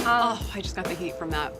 I just got the heat from that.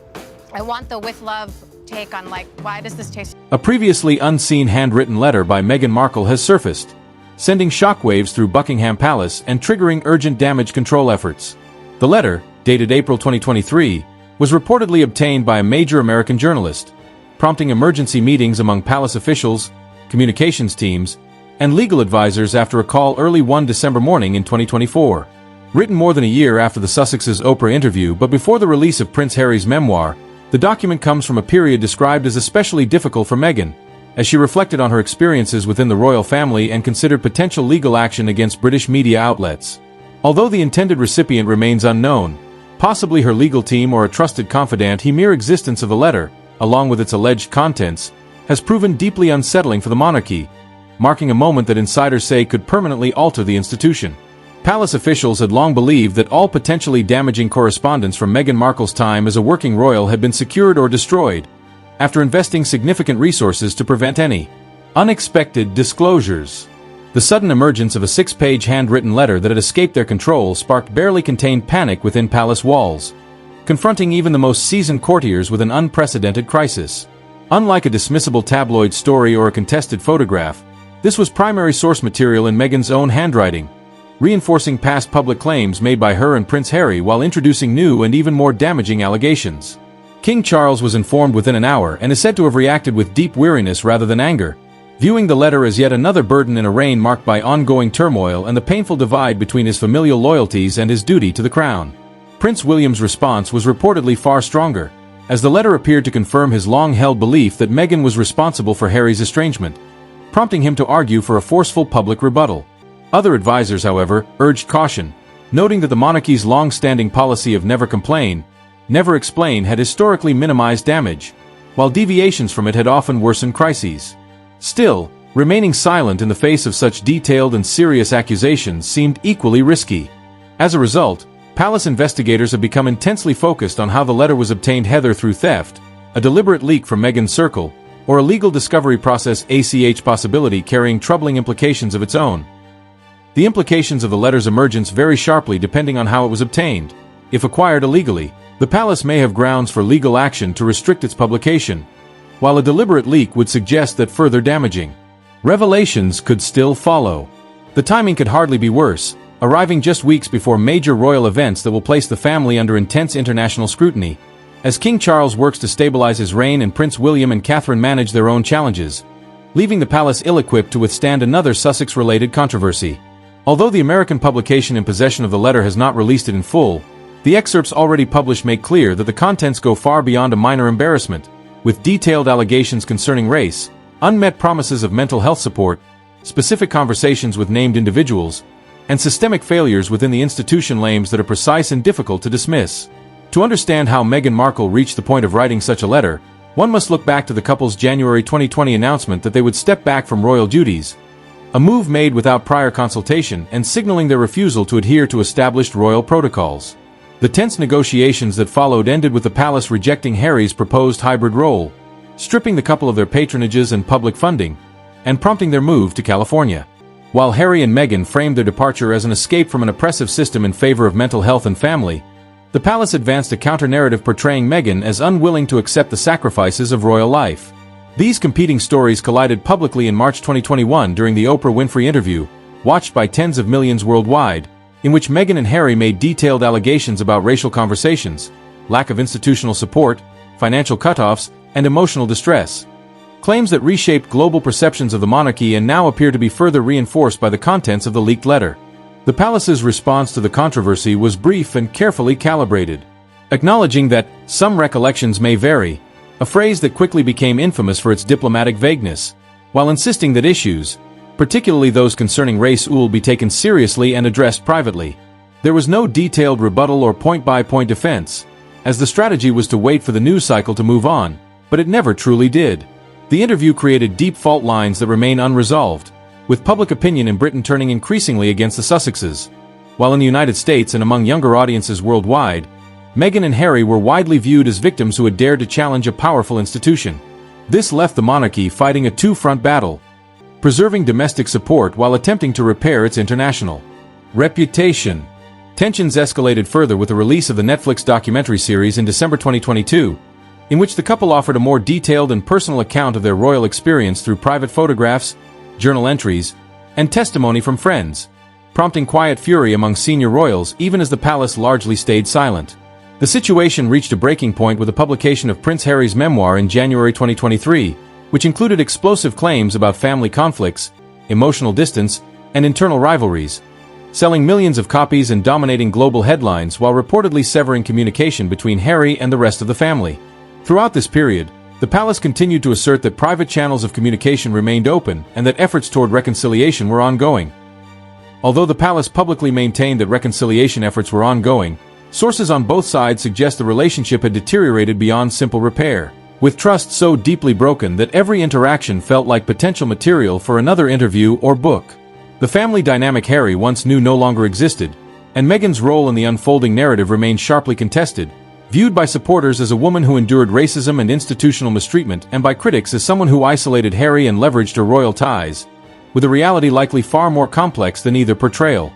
I want the with love take on, like, why does this taste... A previously unseen handwritten letter by Meghan Markle has surfaced, sending shockwaves through Buckingham Palace and triggering urgent damage control efforts. The letter, dated April 2023, was reportedly obtained by a major American journalist, prompting emergency meetings among palace officials, communications teams, and legal advisors after a call early one December morning in 2024. Written more than a year after the Sussexes' Oprah interview but before the release of Prince Harry's memoir, the document comes from a period described as especially difficult for Meghan, as she reflected on her experiences within the royal family and considered potential legal action against British media outlets. Although the intended recipient remains unknown, possibly her legal team or a trusted confidant, the mere existence of the letter, along with its alleged contents, has proven deeply unsettling for the monarchy, marking a moment that insiders say could permanently alter the institution. Palace officials had long believed that all potentially damaging correspondence from Meghan Markle's time as a working royal had been secured or destroyed, after investing significant resources to prevent any unexpected disclosures. The sudden emergence of a 6-page handwritten letter that had escaped their control sparked barely contained panic within palace walls, confronting even the most seasoned courtiers with an unprecedented crisis. Unlike a dismissible tabloid story or a contested photograph, this was primary source material in Meghan's own handwriting, reinforcing past public claims made by her and Prince Harry while introducing new and even more damaging allegations. King Charles was informed within an hour and is said to have reacted with deep weariness rather than anger, viewing the letter as yet another burden in a reign marked by ongoing turmoil and the painful divide between his familial loyalties and his duty to the crown. Prince William's response was reportedly far stronger, as the letter appeared to confirm his long-held belief that Meghan was responsible for Harry's estrangement, prompting him to argue for a forceful public rebuttal. Other advisors, however, urged caution, noting that the monarchy's long-standing policy of never complain, never explain had historically minimized damage, while deviations from it had often worsened crises. Still, remaining silent in the face of such detailed and serious accusations seemed equally risky. As a result, palace investigators have become intensely focused on how the letter was obtained, whether through theft, a deliberate leak from Meghan's circle, or a legal discovery process possibility carrying troubling implications of its own. The implications of the letter's emergence vary sharply depending on how it was obtained. If acquired illegally, the palace may have grounds for legal action to restrict its publication, while a deliberate leak would suggest that further damaging revelations could still follow. The timing could hardly be worse, arriving just weeks before major royal events that will place the family under intense international scrutiny, as King Charles works to stabilize his reign and Prince William and Catherine manage their own challenges, leaving the palace ill-equipped to withstand another Sussex-related controversy. Although the American publication in possession of the letter has not released it in full, the excerpts already published make clear that the contents go far beyond a minor embarrassment, with detailed allegations concerning race, unmet promises of mental health support, specific conversations with named individuals, and systemic failures within the institution claims that are precise and difficult to dismiss. To understand how Meghan Markle reached the point of writing such a letter, one must look back to the couple's January 2020 announcement that they would step back from royal duties, a move made without prior consultation and signaling their refusal to adhere to established royal protocols. The tense negotiations that followed ended with the palace rejecting Harry's proposed hybrid role, stripping the couple of their patronages and public funding, and prompting their move to California. While Harry and Meghan framed their departure as an escape from an oppressive system in favor of mental health and family, the palace advanced a counter-narrative portraying Meghan as unwilling to accept the sacrifices of royal life. These competing stories collided publicly in March 2021 during the Oprah Winfrey interview, watched by tens of millions worldwide, in which Meghan and Harry made detailed allegations about racial conversations, lack of institutional support, financial cutoffs, and emotional distress. Claims that reshaped global perceptions of the monarchy and now appear to be further reinforced by the contents of the leaked letter. The palace's response to the controversy was brief and carefully calibrated, acknowledging that some recollections may vary, a phrase that quickly became infamous for its diplomatic vagueness, while insisting that issues, particularly those concerning race, will be taken seriously and addressed privately. There was no detailed rebuttal or point-by-point defense, as the strategy was to wait for the news cycle to move on, but it never truly did. The interview created deep fault lines that remain unresolved, with public opinion in Britain turning increasingly against the Sussexes. While in the United States and among younger audiences worldwide, Meghan and Harry were widely viewed as victims who had dared to challenge a powerful institution. This left the monarchy fighting a two-front battle, preserving domestic support while attempting to repair its international reputation. Tensions escalated further with the release of the Netflix documentary series in December 2022, in which the couple offered a more detailed and personal account of their royal experience through private photographs, journal entries, and testimony from friends, prompting quiet fury among senior royals even as the palace largely stayed silent. The situation reached a breaking point with the publication of Prince Harry's memoir in January 2023, which included explosive claims about family conflicts, emotional distance, and internal rivalries, selling millions of copies and dominating global headlines while reportedly severing communication between Harry and the rest of the family. Throughout this period, the palace continued to assert that private channels of communication remained open and that efforts toward reconciliation were ongoing. Although the palace publicly maintained that reconciliation efforts were ongoing, sources on both sides suggest the relationship had deteriorated beyond simple repair, with trust so deeply broken that every interaction felt like potential material for another interview or book. The family dynamic Harry once knew no longer existed, and Meghan's role in the unfolding narrative remained sharply contested, viewed by supporters as a woman who endured racism and institutional mistreatment and by critics as someone who isolated Harry and leveraged her royal ties, with a reality likely far more complex than either portrayal.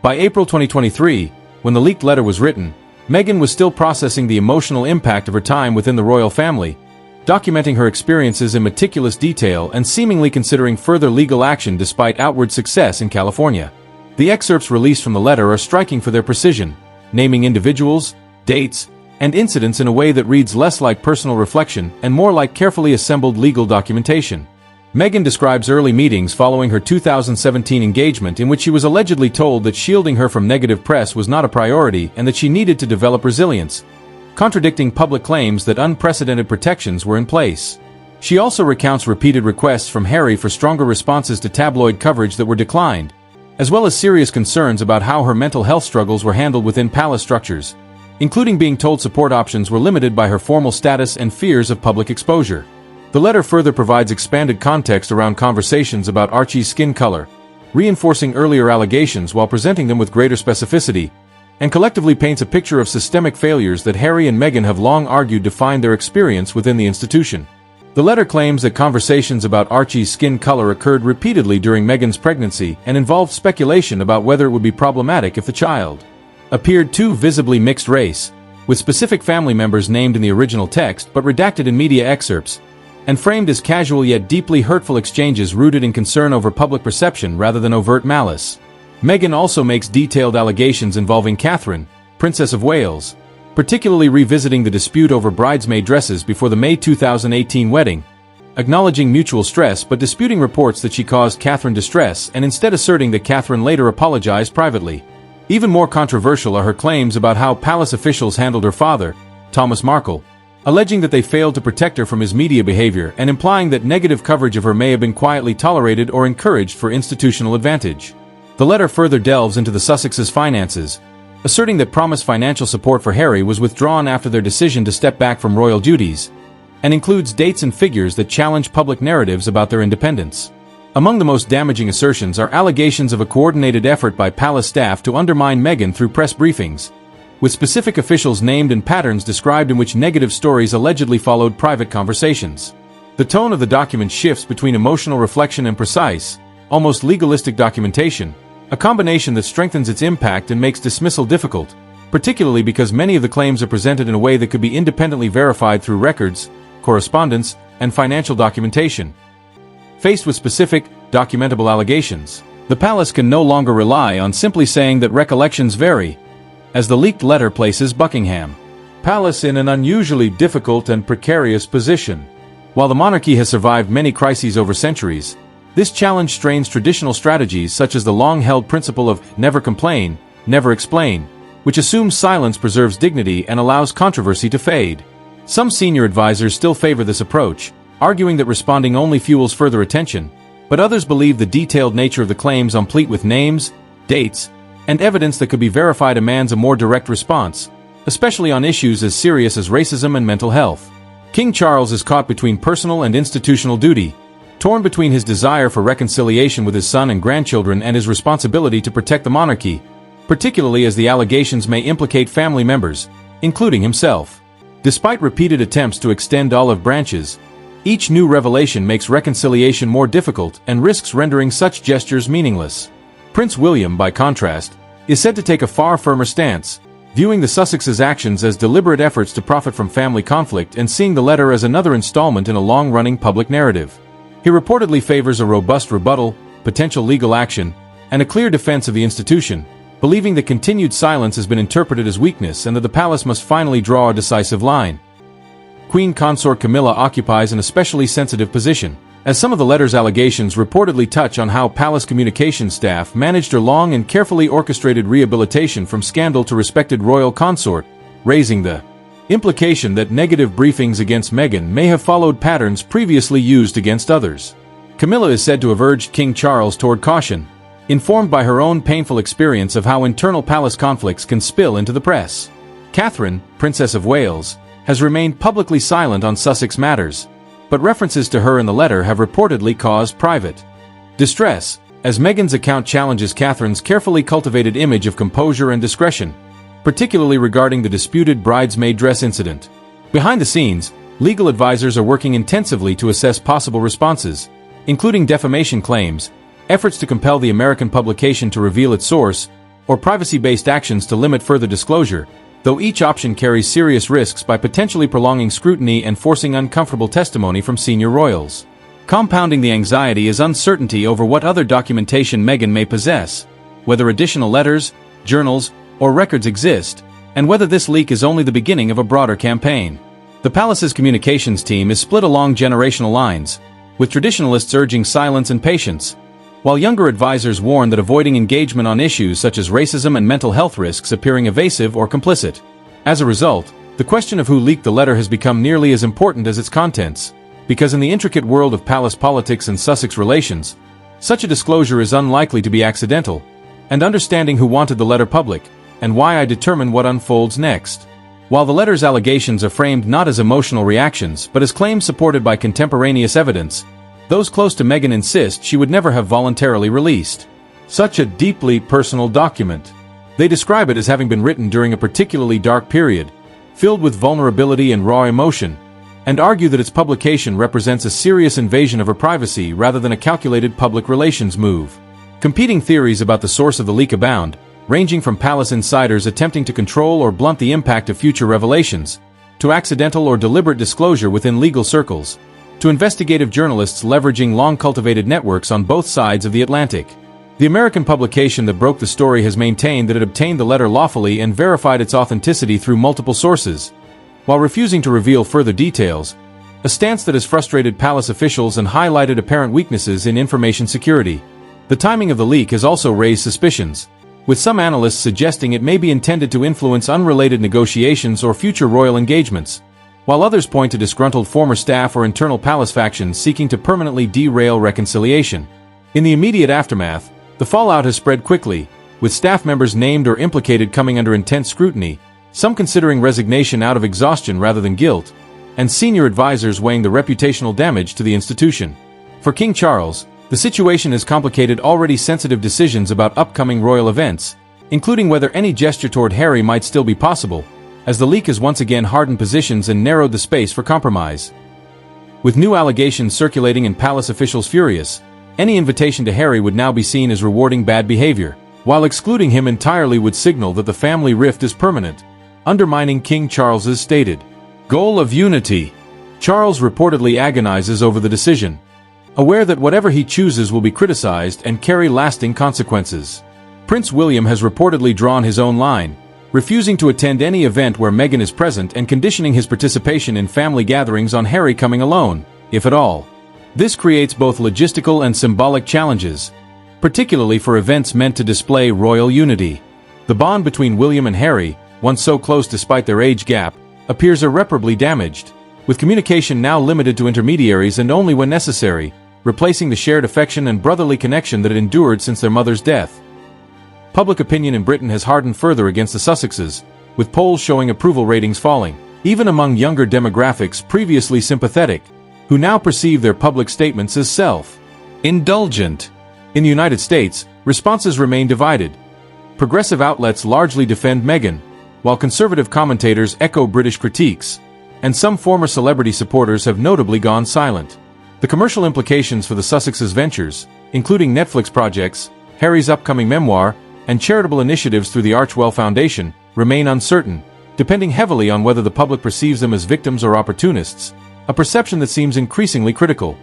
By April 2023, when the leaked letter was written, Meghan was still processing the emotional impact of her time within the royal family, documenting her experiences in meticulous detail and seemingly considering further legal action despite outward success in California. The excerpts released from the letter are striking for their precision, naming individuals, dates, and incidents in a way that reads less like personal reflection and more like carefully assembled legal documentation. Meghan describes early meetings following her 2017 engagement in which she was allegedly told that shielding her from negative press was not a priority and that she needed to develop resilience, contradicting public claims that unprecedented protections were in place. She also recounts repeated requests from Harry for stronger responses to tabloid coverage that were declined, as well as serious concerns about how her mental health struggles were handled within palace structures, including being told support options were limited by her formal status and fears of public exposure. The letter further provides expanded context around conversations about Archie's skin color, reinforcing earlier allegations while presenting them with greater specificity, and collectively paints a picture of systemic failures that Harry and Meghan have long argued defined their experience within the institution. The letter claims that conversations about Archie's skin color occurred repeatedly during Meghan's pregnancy and involved speculation about whether it would be problematic if the child appeared too visibly mixed race, with specific family members named in the original text but redacted in media excerpts, and framed as casual yet deeply hurtful exchanges rooted in concern over public perception rather than overt malice. Meghan also makes detailed allegations involving Catherine, Princess of Wales, particularly revisiting the dispute over bridesmaid dresses before the May 2018 wedding, acknowledging mutual stress but disputing reports that she caused Catherine distress and instead asserting that Catherine later apologized privately. Even more controversial are her claims about how palace officials handled her father, Thomas Markle, alleging that they failed to protect her from his media behavior and implying that negative coverage of her may have been quietly tolerated or encouraged for institutional advantage. The letter further delves into the Sussexes' finances, asserting that promised financial support for Harry was withdrawn after their decision to step back from royal duties, and includes dates and figures that challenge public narratives about their independence. Among the most damaging assertions are allegations of a coordinated effort by palace staff to undermine Meghan through press briefings, with specific officials named and patterns described in which negative stories allegedly followed private conversations. The tone of the document shifts between emotional reflection and precise, almost legalistic documentation, a combination that strengthens its impact and makes dismissal difficult, particularly because many of the claims are presented in a way that could be independently verified through records, correspondence, and financial documentation. Faced with specific, documentable allegations, the palace can no longer rely on simply saying that recollections vary, as the leaked letter places Buckingham Palace in an unusually difficult and precarious position. While the monarchy has survived many crises over centuries, this challenge strains traditional strategies such as the long-held principle of never complain, never explain, which assumes silence preserves dignity and allows controversy to fade. Some senior advisors still favor this approach, arguing that responding only fuels further attention, but others believe the detailed nature of the claims complete with names, dates, and evidence that could be verified demands a more direct response, especially on issues as serious as racism and mental health. King Charles is caught between personal and institutional duty, torn between his desire for reconciliation with his son and grandchildren and his responsibility to protect the monarchy, particularly as the allegations may implicate family members, including himself. Despite repeated attempts to extend olive branches, each new revelation makes reconciliation more difficult and risks rendering such gestures meaningless. Prince William, by contrast, is said to take a far firmer stance, viewing the Sussexes' actions as deliberate efforts to profit from family conflict and seeing the letter as another installment in a long-running public narrative. He reportedly favors a robust rebuttal, potential legal action, and a clear defense of the institution, believing that continued silence has been interpreted as weakness and that the palace must finally draw a decisive line. Queen Consort Camilla occupies an especially sensitive position, as some of the letter's allegations reportedly touch on how palace communications staff managed her long and carefully orchestrated rehabilitation from scandal to respected royal consort, raising the implication that negative briefings against Meghan may have followed patterns previously used against others. Camilla is said to have urged King Charles toward caution, informed by her own painful experience of how internal palace conflicts can spill into the press. Catherine, Princess of Wales, has remained publicly silent on Sussex matters, but references to her in the letter have reportedly caused private distress, as Meghan's account challenges Catherine's carefully cultivated image of composure and discretion, particularly regarding the disputed bridesmaid dress incident. Behind the scenes, legal advisors are working intensively to assess possible responses, including defamation claims, efforts to compel the American publication to reveal its source, or privacy-based actions to limit further disclosure, though each option carries serious risks by potentially prolonging scrutiny and forcing uncomfortable testimony from senior royals. Compounding the anxiety is uncertainty over what other documentation Meghan may possess, whether additional letters, journals, or records exist, and whether this leak is only the beginning of a broader campaign. The palace's communications team is split along generational lines, with traditionalists urging silence and patience, while younger advisors warn that avoiding engagement on issues such as racism and mental health risks appearing evasive or complicit. As a result, the question of who leaked the letter has become nearly as important as its contents, because in the intricate world of palace politics and Sussex relations, such a disclosure is unlikely to be accidental, and understanding who wanted the letter public, and why I determine what unfolds next. While the letter's allegations are framed not as emotional reactions but as claims supported by contemporaneous evidence, those close to Meghan insist she would never have voluntarily released such a deeply personal document. They describe it as having been written during a particularly dark period, filled with vulnerability and raw emotion, and argue that its publication represents a serious invasion of her privacy rather than a calculated public relations move. Competing theories about the source of the leak abound, ranging from palace insiders attempting to control or blunt the impact of future revelations, to accidental or deliberate disclosure within legal circles, to investigative journalists leveraging long-cultivated networks on both sides of the Atlantic. The American publication that broke the story has maintained that it obtained the letter lawfully and verified its authenticity through multiple sources, while refusing to reveal further details, a stance that has frustrated palace officials and highlighted apparent weaknesses in information security. The timing of the leak has also raised suspicions, with some analysts suggesting it may be intended to influence unrelated negotiations or future royal engagements, while others point to disgruntled former staff or internal palace factions seeking to permanently derail reconciliation. In the immediate aftermath, the fallout has spread quickly, with staff members named or implicated coming under intense scrutiny, some considering resignation out of exhaustion rather than guilt, and senior advisors weighing the reputational damage to the institution. For King Charles, the situation has complicated already sensitive decisions about upcoming royal events, including whether any gesture toward Harry might still be possible, as the leak has once again hardened positions and narrowed the space for compromise. With new allegations circulating and palace officials furious, any invitation to Harry would now be seen as rewarding bad behavior, while excluding him entirely would signal that the family rift is permanent, undermining King Charles's stated goal of unity. Charles reportedly agonizes over the decision, aware that whatever he chooses will be criticized and carry lasting consequences. Prince William has reportedly drawn his own line, refusing to attend any event where Meghan is present and conditioning his participation in family gatherings on Harry coming alone, if at all. This creates both logistical and symbolic challenges, particularly for events meant to display royal unity. The bond between William and Harry, once so close despite their age gap, appears irreparably damaged, with communication now limited to intermediaries and only when necessary, replacing the shared affection and brotherly connection that had endured since their mother's death. Public opinion in Britain has hardened further against the Sussexes, with polls showing approval ratings falling, even among younger demographics previously sympathetic, who now perceive their public statements as self-indulgent. In the United States, responses remain divided. Progressive outlets largely defend Meghan, while conservative commentators echo British critiques, and some former celebrity supporters have notably gone silent. The commercial implications for the Sussexes' ventures, including Netflix projects, Harry's upcoming memoir, and charitable initiatives through the Archewell Foundation remain uncertain, depending heavily on whether the public perceives them as victims or opportunists, a perception that seems increasingly critical.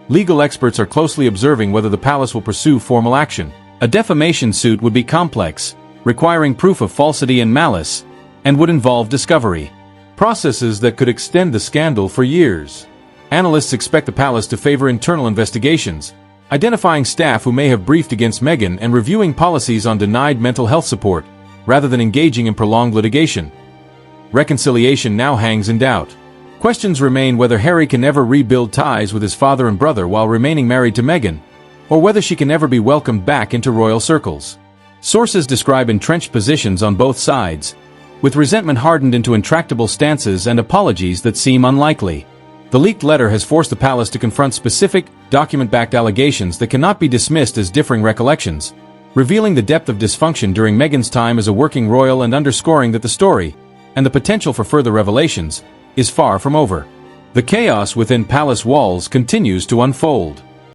Legal experts are closely observing whether the palace will pursue formal action. A defamation suit would be complex, requiring proof of falsity and malice, and would involve discovery processes that could extend the scandal for years. Analysts expect the palace to favor internal investigations, identifying staff who may have briefed against Meghan and reviewing policies on denied mental health support, rather than engaging in prolonged litigation. Reconciliation now hangs in doubt. Questions remain whether Harry can ever rebuild ties with his father and brother while remaining married to Meghan, or whether she can ever be welcomed back into royal circles. Sources describe entrenched positions on both sides, with resentment hardened into intractable stances and apologies that seem unlikely. The leaked letter has forced the palace to confront specific, document-backed allegations that cannot be dismissed as differing recollections, revealing the depth of dysfunction during Meghan's time as a working royal and underscoring that the story, and the potential for further revelations, is far from over. The chaos within palace walls continues to unfold.